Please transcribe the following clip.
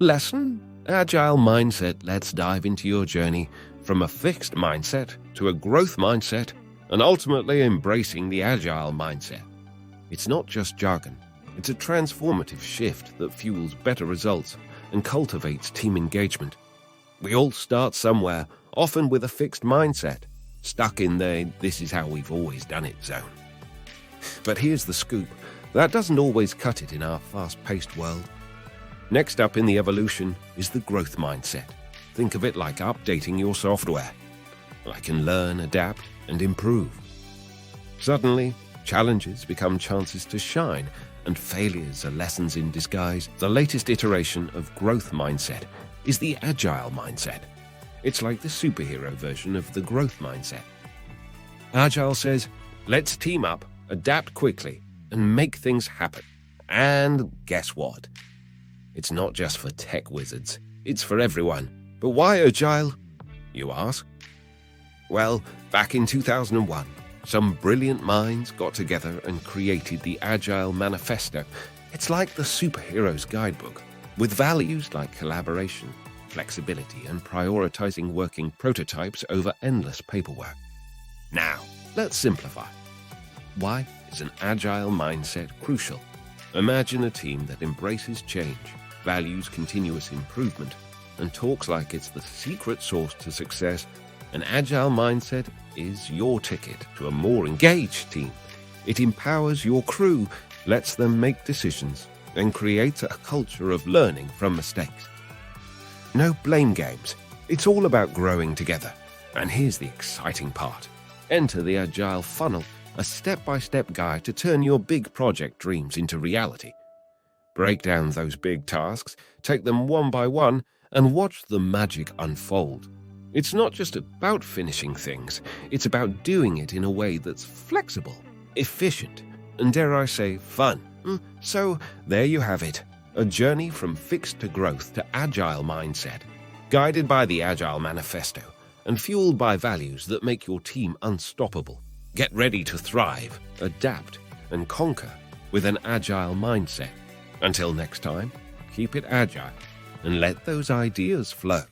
Lesson: Agile Mindset lets dive into your journey from a fixed mindset to a growth mindset and ultimately embracing the Agile mindset. It's not just jargon, it's a transformative shift that fuels better results and cultivates team engagement. We all start somewhere, often with a fixed mindset, stuck in the "this is how we've always done it" zone. But here's the scoop: that doesn't always cut it in our fast-paced world. Next up in the evolution is the growth mindset. Think of it like updating your software. I can learn, adapt, and improve. Suddenly, challenges become chances to shine, and failures are lessons in disguise. The latest iteration of growth mindset is the Agile mindset. It's like the superhero version of the growth mindset. Agile says, let's team up, adapt quickly, and make things happen. And guess what? It's not just for tech wizards, it's for everyone. But why Agile, you ask? Well, back in 2001, some brilliant minds got together and created the Agile Manifesto. It's like the superhero's guidebook, with values like collaboration, flexibility, and prioritizing working prototypes over endless paperwork. Now, let's simplify. Why is an Agile mindset crucial? Imagine a team that embraces change, values continuous improvement, and talks like it's the secret sauce to success. An Agile mindset is your ticket to a more engaged team. It empowers your crew, lets them make decisions, and creates a culture of learning from mistakes. No blame games. It's all about growing together. And here's the exciting part. Enter the Agile Funnel, a step-by-step guide to turn your big project dreams into reality. Break down those big tasks, take them one by one, and watch the magic unfold. It's not just about finishing things, it's about doing it in a way that's flexible, efficient, and dare I say, fun. So there you have it, a journey from fixed to growth to Agile mindset, guided by the Agile Manifesto and fueled by values that make your team unstoppable. Get ready to thrive, adapt, and conquer with an Agile mindset. Until next time, keep it agile and let those ideas flow.